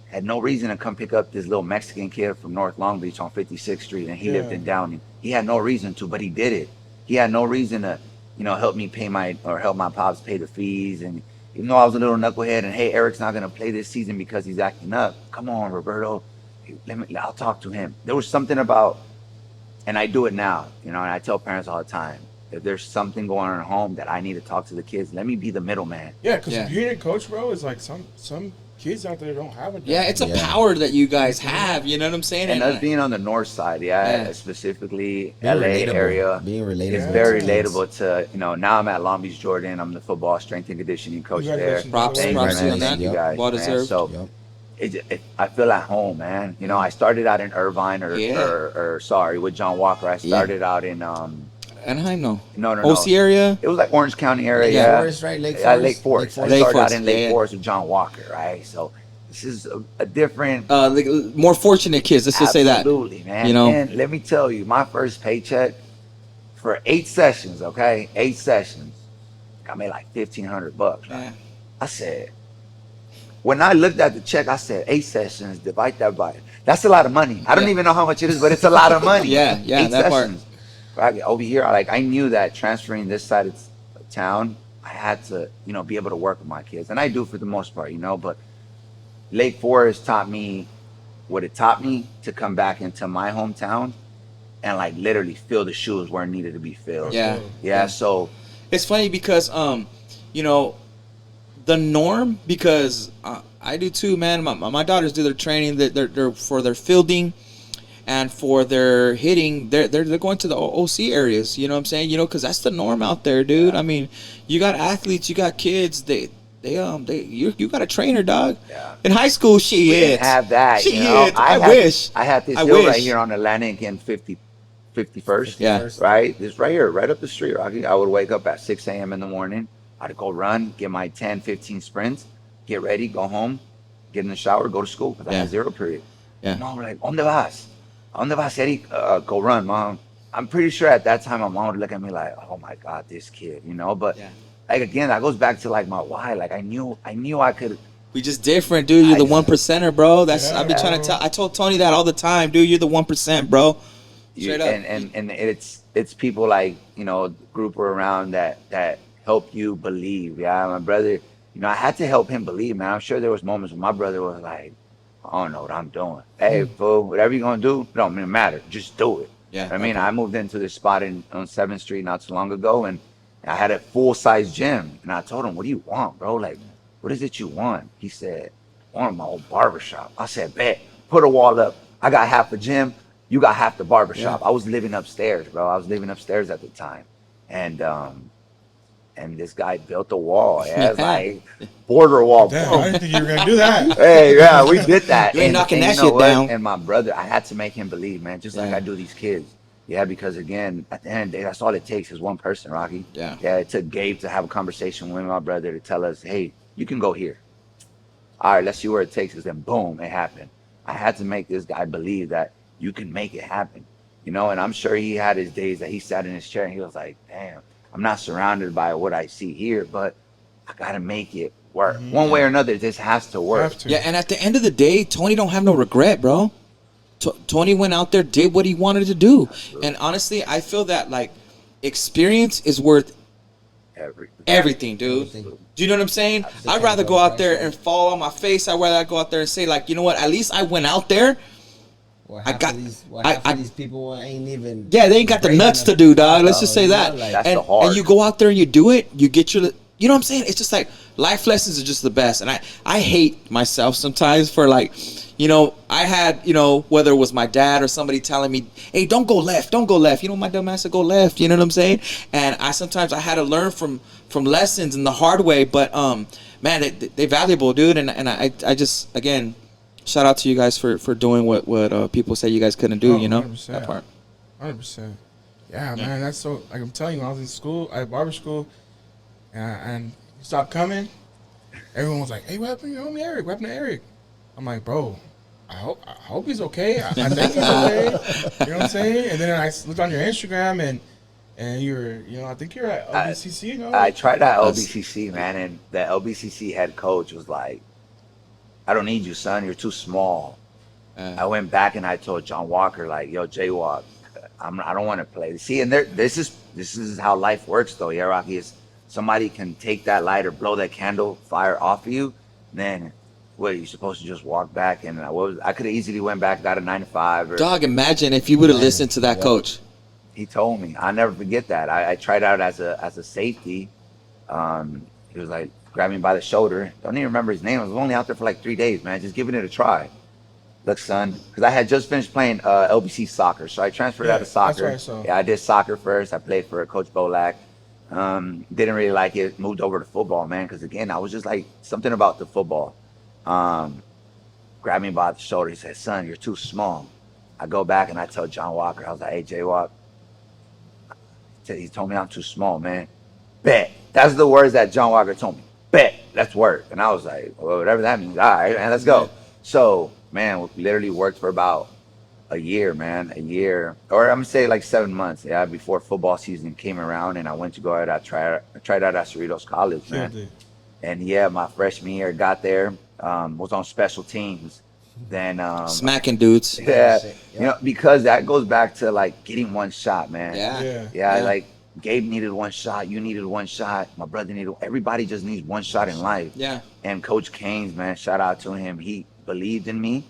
had no reason to come pick up this little Mexican kid from North Long Beach on 56th Street, and he lived in Downey. He had no reason to, but he did it. He had no reason to, you know, help my pops pay the fees. And even though I was a little knucklehead, and hey, Eric's not gonna play this season because he's acting up. Come on, Roberto, I'll talk to him. There was something about, and I do it now, you know, and I tell parents all the time, if there's something going on at home that I need to talk to the kids, let me be the middleman. Yeah, because being a coach, bro, is like some kids out there don't have it. Yeah, it's a power that you guys have. You know what I'm saying? And us being on the north side, specifically Being LA relatable. area, Being relatable. it's very relatable to, you know, now I'm at Long Beach, Jordan. I'm the football strength and conditioning coach there. Congratulations. Props Thank to you on man. that. Thank you guys, Well man. deserved. So I feel at home, man. You know, I started out in Irvine or sorry, with John Walker. I started out in Anaheim, no. no. OC area? It was like Orange County area. Lake Forest, right? Lake Forest. Lake Forest. I Lake started out Forest, in Lake yeah. Forest with John Walker, right? So this is a different. Like, more fortunate kids. Let's just say that. Absolutely, man. You know? And let me tell you, my first paycheck for 8 sessions, okay, 8 sessions, I made like $1,500. Right? Yeah. I said, when I looked at the check, I said, 8 sessions, divide that by. That's a lot of money. I don't even know how much it is, but it's a lot of money. Yeah, 8 that part. sessions. Right? Over here, I knew that transferring this side of town, I had to, you know, be able to work with my kids, and I do for the most part, you know. But Lake Forest taught me what it taught me to come back into my hometown and like literally fill the shoes where it needed to be filled. Yeah. So It's funny because, you know, the norm, because I do too, man. My daughters do their training. They're for their fielding and for their hitting. They're going to the OC areas. You know what I'm saying? You know, because that's the norm out there, dude. I mean, you got athletes, you got kids. You got a trainer, dog. Yeah. In high school, she we is. didn't have that. She You know? is. I wish. I had this I hill wish. right here on Atlantic and 51st. Yeah. Right? This right here, right up the street, Rocky. I would wake up at 6 a.m. in the morning. I'd go run, get my 10, 15 sprints, get ready, go home, get in the shower, go to school because I had 0 period. Yeah. No, we're like, ¿Dónde vas? ¿Dónde vas, Eric? Go run, mom. I'm pretty sure at that time my mom would look at me like, oh my God, this kid, you know? But like, again, that goes back to like my why. Like I knew I could. We just different, dude. You're the 1%er, bro. That's I be trying to tell. I told Tony that all the time, dude. You're the 1%, bro. Straight up. And it's people like, you know, group we're around that help you believe. Yeah, my brother, you know, I had to help him believe, man. I'm sure there was moments when my brother was like, I don't know what I'm doing. Hey, fool, whatever you're gonna do, it don't matter. Just do it. Yeah. I mean, okay. I moved into this spot on 7th Street not too long ago, and I had a full-size gym. And I told him, what do you want, bro? Like, what is it you want? He said, I want my own barber shop. I said, bet, put a wall up. I got half the gym, you got half the barber Yeah. shop. I was living upstairs, bro. I was living upstairs at the time. And this guy built a wall. Yeah, it's like border wall. Damn, I Boom. didn't think you were gonna do that. Hey, yeah, we did that. You ain't knocking and that you know shit what? down. And my brother, I had to make him believe, man, just like Yeah. I do these kids. Yeah, because again, at the end of the day, that's all it takes is one person, Rocky. Yeah. Yeah, it took Gabe to have a conversation with my brother to tell us, hey, you can go here. All right, let's see where it takes us. And boom, it happened. I had to make this guy believe that you can make it happen. You know, and I'm sure he had his days that he sat in his chair and he was like, damn, I'm not surrounded by what I see here, but I gotta make it work. One way or another, this has to work. Have to. Yeah, and at the end of the day, Tony don't have no regret, bro. Tony went out there, did what he wanted to do, and honestly, I feel that like experience is worth everything, dude. Everything. Do you know what I'm saying? Everything I'd rather goes go out right there there. and fall on my face. I'd rather go out there and say like, you know what? At least I went out there. Well, I half got- of these, well, I- half I- of these people ain't even. Yeah, they ain't got the brave nuts to enough do, dog. Let's just follow, say you that. know, like- That's and, the hard. and you go out there and you do it. You get your. You know what I'm saying? It's just like life lessons are just the best. And I hate myself sometimes for like, you know, I had, you know, whether it was my dad or somebody telling me, hey, don't go left, don't go left. You know, my dumb ass said go left. You know what I'm saying? And I had to learn from lessons in the hard way. But man, they valuable, dude. And I just again, shout out to you guys for doing what people say you guys couldn't do. Oh, You know 100%. that part. 100%. Yeah, man, that's so. Like I'm telling you, when I was in school, at barber school, and you stopped coming. Everyone was like, "Hey, what happened to your homie Eric? What happened to Eric?" I'm like, "Bro, I hope he's okay. I think he's okay." You know what I'm saying? And then I looked on your Instagram, and you're, you know, I think you're at LBCC. You know? I tried out That's- LBCC, man, and the LBCC head coach was like, I don't need you, son. You're too small. I went back and I told John Walker, like, yo, Jaywalk, I don't want to play. See, and this is how life works, though. Yeah, Rocky, is somebody can take that light or blow that candle fire off of you, then what? You're supposed to just walk back, and I could have easily went back, got a 9 to 5. Or, Dog, imagine if you would have listened to that Yeah. coach. he told me. I'll never forget that. I tried out as a safety. He was like, grabbed me by the shoulder. Don't even remember his name. I was only out there for like 3 days, man. Just giving it a try. Look, son, because I had just finished playing LBC soccer, so I transferred out of Yeah, soccer. that's what I saw. Yeah, I did soccer first. I played for Coach Bolak. Didn't really like it. Moved over to football, man, because again, I was just like something about the football. Grabbed me by the shoulder. He said, "Son, you're too small." I go back and I tell John Walker, I was like, "Hey, J Walk." He told me I'm too small, man. Bet. That's the words that John Walker told me. Bet. Let's work. And I was like, well, whatever that means. All right, man, let's go. So, man, we literally worked for about a year, man. A year. Or I'm going to say like 7 months. Yeah, before football season came around and I went to go out. I tried out at Cerritos College, man. Killed it. And yeah, my freshman year got there. Was on special teams. Then Smacking dudes. yeah, Shit, yeah. you know, because that goes back to like getting one shot, man. Yeah. Yeah. Yeah, Yeah. like Gabe needed one shot, you needed one shot, my brother needed. Everybody just needs one shot in life. Yeah. And Coach Canes, man, shout out to him. He believed in me.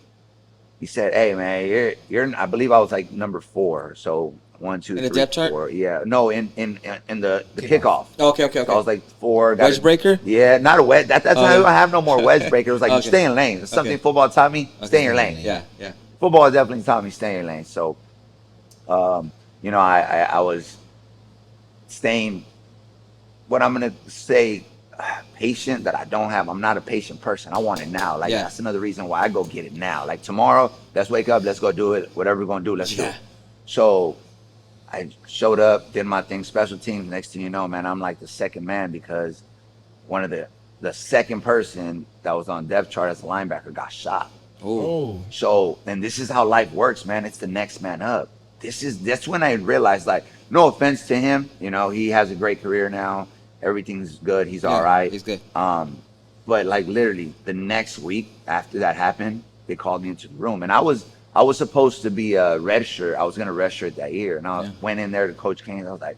He said, "Hey, man, you're." I believe I was like number 4. So 1, 2, In the 3, depth chart? 4. Yeah, no, in the kickoff. Okay. So I was like 4. got Wedge it. breaker? Yeah, not a wedge. That's Oh, not. yeah. I have no more wedge breaker. It was like Okay. stay in lane. It's something Okay. football taught me. Stay in your lane. Yeah. Football definitely taught me stay in your lane. So, you know, I was staying. What I'm gonna say, patient that I don't have. I'm not a patient person. I want it now. Like Yeah. that's another reason why I go get it now. Like tomorrow, let's wake up, let's go do it. Whatever we're gonna do, let's do Yeah. it. So I showed up, did my thing, special teams. Next thing you know, man, I'm like the second man because one of the second person that was on depth chart as a linebacker got shot. Oh. Oh, So, and this is how life works, man. It's the next man up. That's when I realized, like, no offense to him, you know, he has a great career now. Everything's good. He's all right. He's good. But like literally the next week after that happened, they called me into the room, and I was supposed to be a redshirt. I was gonna redshirt that year, and I Yeah. went in there to Coach Kane. I was like,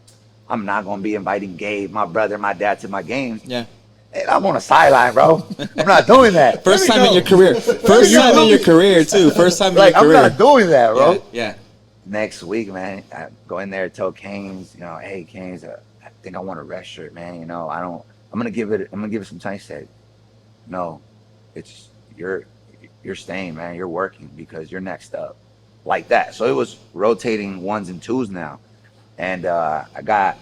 I'm not gonna be inviting Gabe, my brother, my dad to my games. Yeah. Hey, I'm on a sideline, bro. I'm not doing that. First me time in know. your career. First time in your career too. First time in Like your I'm career. not doing that, bro. Yeah. next week, man, I go in there, tell Canes, you know, hey Canes, I think I want a red shirt, man. You know, I don't. I'm gonna give it some time. He said, no, it's you're staying, man. You're working because you're next up, like that. So it was rotating ones and twos now, and I got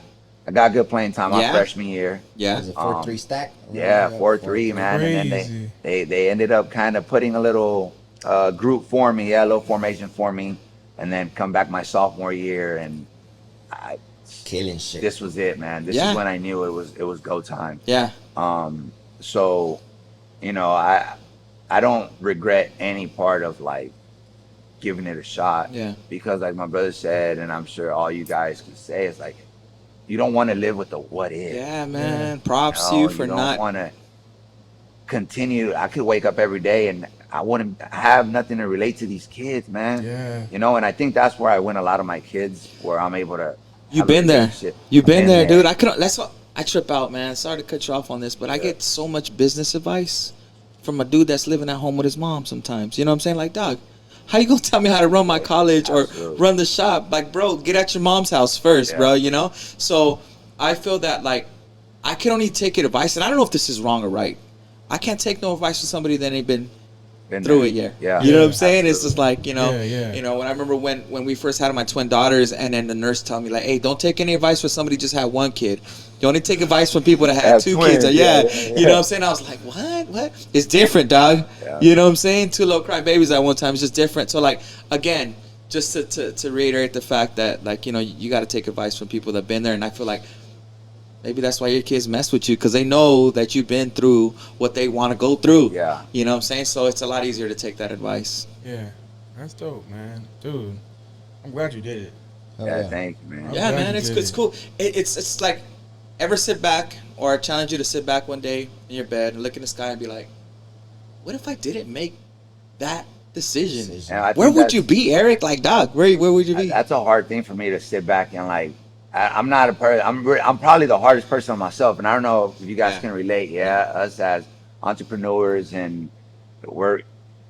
good playing time my Yeah. freshman year. Yeah. Was it 4-3 stack? Yeah, 4-3, man. And then Crazy. they ended up kind of putting a little group for me, yeah, a little formation for me, and then come back my sophomore year, and I, Killing shit. this was it, man. This Yeah. is when I knew it was go time. Yeah. So, you know, I don't regret any part of like giving it a shot. Yeah. Because like my brother said, and I'm sure all you guys can say, it's like you don't want to live with the what if. Yeah, man. Props to You know, you for you don't not. want to continue. I could wake up every day and I wouldn't have nothing to relate to these kids, man. Yeah. You know, and I think that's where I win a lot of my kids, where I'm able to. You've have a been there. relationship. You've been And there, then- dude. I could. That's what I trip out, man. Sorry to cut you off on this, but I get so much business advice from a dude that's living at home with his mom sometimes. You know what I'm saying? Like, dog, how you gonna tell me how to run my college or Absolutely. run the shop? Like, bro, get at your mom's house first, Yeah. bro. You know. So I feel that like I can only take it advice, and I don't know if this is wrong or right. I can't take no advice from somebody that ain't been through it yet. Yeah. You know what I'm saying? Absolutely. It's just like, you know, Yeah. you know, when I remember when we first had my twin daughters, and then the nurse told me like, hey, don't take any advice from somebody who just had one kid. You only take advice from people that had Have two twins, kids. yeah, Yeah. yeah, You know yeah. what I'm saying? I was like, what? It's different, dog. Yeah. You know what I'm saying? Two little cry babies at one time. It's just different. So like, again, just to reiterate the fact that like, you know, you got to take advice from people that've been there. And I feel like maybe that's why your kids mess with you, because they know that you've been through what they want to go through. Yeah. You know what I'm saying? So it's a lot easier to take that advice. Yeah. That's dope, man. Dude, I'm glad you did it. Hell Yeah, yeah. thank you, man. I'm Yeah, glad man, you it's did it's it. cool. It's like, ever sit back, or I challenge you to sit back one day in your bed and look in the sky and be like, what if I didn't make that decision? And I Where think would that's- you be, Eric? Like, dog, where would you be? That's a hard thing for me to sit back and like. I'm not a person. I'm probably the hardest person on myself, and I don't know if you guys Yeah. can relate. Yeah, us as entrepreneurs and we're.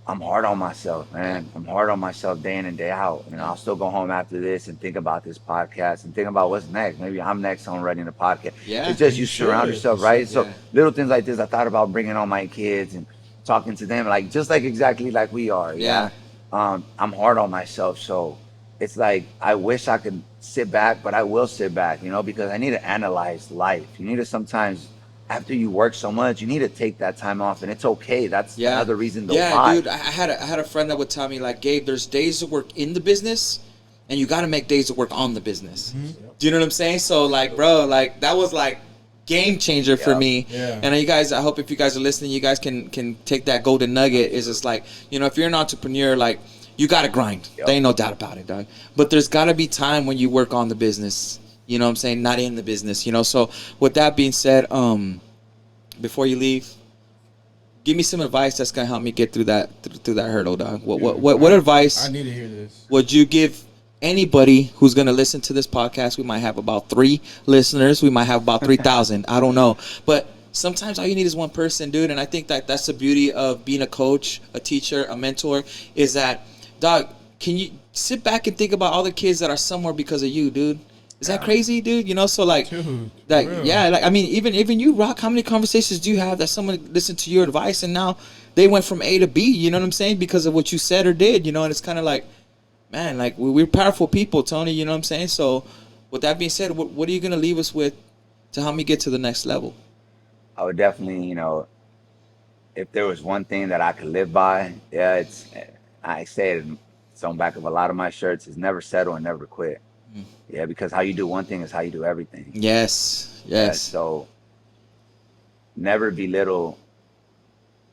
I'm hard on myself, man. I'm hard on myself day in and day out. You know, I'll still go home after this and think about this podcast and think about what's next. Maybe I'm next on running the podcast. Yeah, It's just you you surround should. yourself, You right? should, So yeah. little things like this, I thought about bringing on my kids and talking to them, like just like exactly like we are. Yeah. I'm hard on myself, so it's like I wish I could sit back, but I will sit back, you know, because I need to analyze life. You need to sometimes, after you work so much, you need to take that time off, and it's okay. That's Yeah. another reason to Yeah, why. dude, I had a friend that would tell me like, Gabe, there's days of work in the business, and you got to make days of work on the business. Do you know what I'm saying? So like, bro, like that was like game changer for Yeah. me. Yeah. And you guys, I hope if you guys are listening, you guys can take that golden nugget. Is just like, you know, if you're an entrepreneur, like you got to grind. Yep. There ain't no doubt about it, dog. But there's got to be time when you work on the business. You know what I'm saying? Not in the business. You know. So with that being said, before you leave, give me some advice that's gonna help me get through that hurdle, dog. What advice I need to hear this. would you give anybody who's gonna listen to this podcast? We might have about 3 listeners. We might have about 3,000. I don't know, but sometimes all you need is one person, dude. And I think that that's the beauty of being a coach, a teacher, a mentor, is that, dog, can you sit back and think about all the kids that are somewhere because of you, dude? Is that crazy, dude? You know, so like, Dude, like, for real. yeah, like I mean, even you, Rock. How many conversations do you have that someone listened to your advice and now they went from A to B? You know what I'm saying? Because of what you said or did. You know, and it's kind of like, man, like we're powerful people, Tony. You know what I'm saying? So, with that being said, what are you gonna leave us with to help me get to the next level? I would definitely, you know, if there was one thing that I could live by, yeah, I say it, it's on back of a lot of my shirts, is never settle and never quit. Yeah, because how you do one thing is how you do everything. Yes, Yeah, yes, so never belittle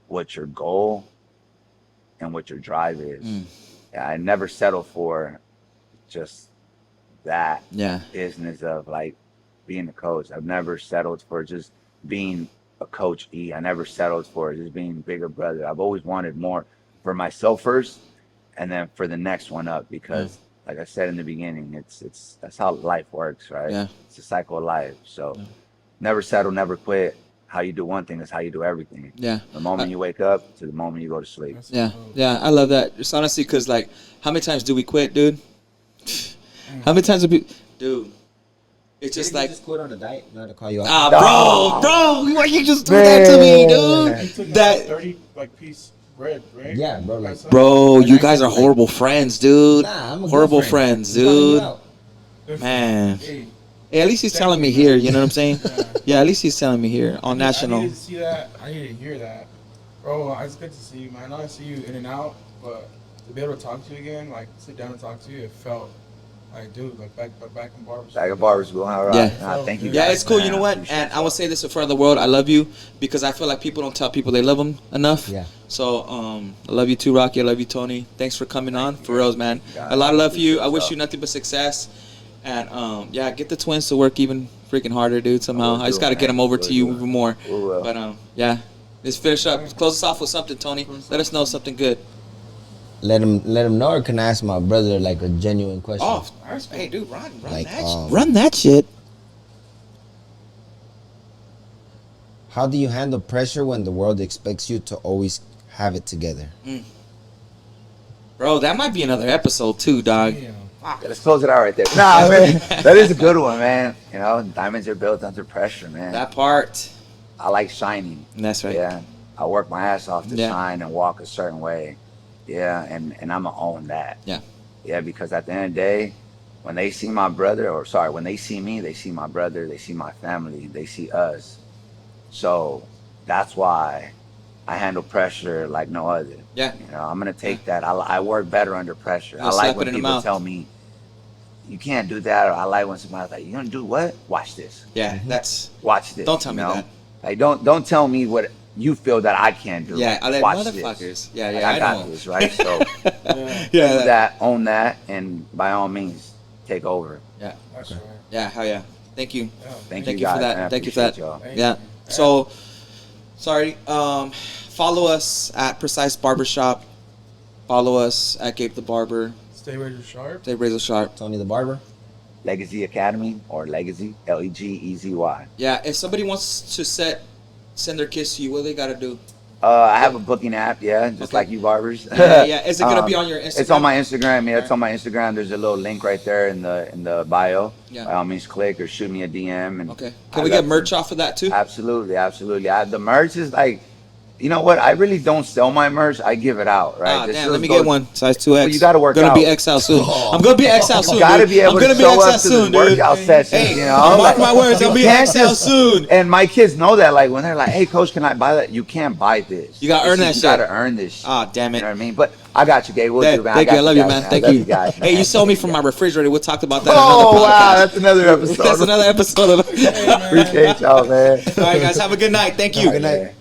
what your goal and what your drive is. Yeah, I never settle for just that yeah, business of like being a coach. I've never settled for just being a coach E. I never settled for just being bigger brother. I've always wanted more for myself first, and then for the next one up. Because, like I said in the beginning, it's that's how life works, right? Yeah. It's a cycle of life. So, never settle, never quit. How you do one thing is how you do everything. yeah. The moment you wake up to the moment you go to sleep. That's Yeah, dope. yeah, I love that. Just honestly, because like, how many times do we quit, dude? How many times have you, dude? It's just like, quit on the diet. Not to call you out. bro, why you just do that to me, dude? You took That, 30 piece bread, right? Yeah, bro. Like, bro, you guys are horrible friends, dude. Nah, I'm a good Horrible friend. friends, I'm calling you dude. out. Man. Hey, Hey, at least he's telling me here. You know what I'm saying? Yeah, at least he's telling me here on I national. needed to see that. I needed to hear that. Bro, it's good to see you, man. I know I see you in and out, but to be able to talk to you again, like sit down and talk to you, it felt like, dude, like back in Barber. Like a barber school. All right. Yeah. Nah, thank you. Yeah, guys, it's cool. man. You know what? Appreciate And I y'all. will say this in front of the world. I love you because I feel like people don't tell people they love them enough. Yeah. So, I love you too, Rocky. I love you, Tony. Thanks for coming on. For reals, man. Yeah, A lot of love for you. I appreciate wish y'all. you nothing but success. And, yeah, get the twins to work even freaking harder, dude, somehow. We'll I just do it, got to get man. them over We'll to you do it. even more. We will. But, yeah. Let's finish up. Close us off with something, Tony. Let us know something good. Let him know, or can I ask my brother like a genuine question? Oh, hey, dude, run Like, that. Run that shit. How do you handle pressure when the world expects you to always have it together? Bro, that might be another episode too, dog. Yeah. Yeah, let's close it out right there. Nah, man, that is a good one, man. You know, diamonds are built under pressure, man. That part. I like shining. That's right. Yeah, I work my ass off to Yeah. shine and walk a certain way. Yeah, and I'm gonna own that. Yeah. Yeah, because at the end of the day, when they see my brother, or sorry, when they see me, they see my brother, they see my family, they see us. So that's why I handle pressure like no other. Yeah. You know, I'm gonna take that. I work better under pressure. You'll I slap like it when in the people mouth. tell me, you can't do that, or I like when somebody's like, you gonna do what? Watch this. Yeah, that's. Watch this. Don't tell you me know? that. Like, don't tell me what you feel that I can't do. Yeah, I like Watch motherfuckers. this. Yeah, Like, yeah, I got know. this, right? So Yeah, Yeah, do that, own that, and by all means, take over. that's right. Yeah, hell yeah. Thank you. Yeah. Thank Thank you you for guys, that. man. I Thank you for that. appreciate y'all. Thank Yeah. you. So, sorry. Follow us at Precise Barbershop. Follow us at Gabe the Barber. Stay razor sharp. Stay razor sharp. Tony the Barber. Legacy Academy or Legazy, Legezy. Yeah, if somebody wants to send their kids to you, what do they got to do? I have a booking app, yeah, just Okay. like you barbers. Yeah, yeah. Is it gonna be on your Instagram? It's on my Instagram. Yeah, it's on my Instagram. There's a little link right there in the bio. Yeah. By all means, click or shoot me a DM. And Okay. I Can we got get merch off of that too? Absolutely. The merch is like, you know what? I really don't sell my merch. I give it out, right? Ah, This damn. just Let me goes- get one. Size 2X. Well, you gotta work gonna out. be XL soon. I'm gonna be XL soon. You gotta dude. be able I'm gonna to be show XL up to soon, the dude. workout sessions, Hey, you know? mark my words. you I'll be can't XL just- soon. And my kids know that, like, when they're like, hey, coach, can I buy that? You can't buy this. You gotta earn that You shit. gotta earn this shit. Ah, damn You it. know what I mean? But I got you, Gabe. We'll do, man. Thank you. I love you, guys, man. I Thank love you. guys, Hey, man. you sold me from my refrigerator. We'll talk about that in another Oh, podcast. wow. That's another episode. That's another episode of. Appreciate y'all, man. All right, guys. Have a good night. Thank you. Good night.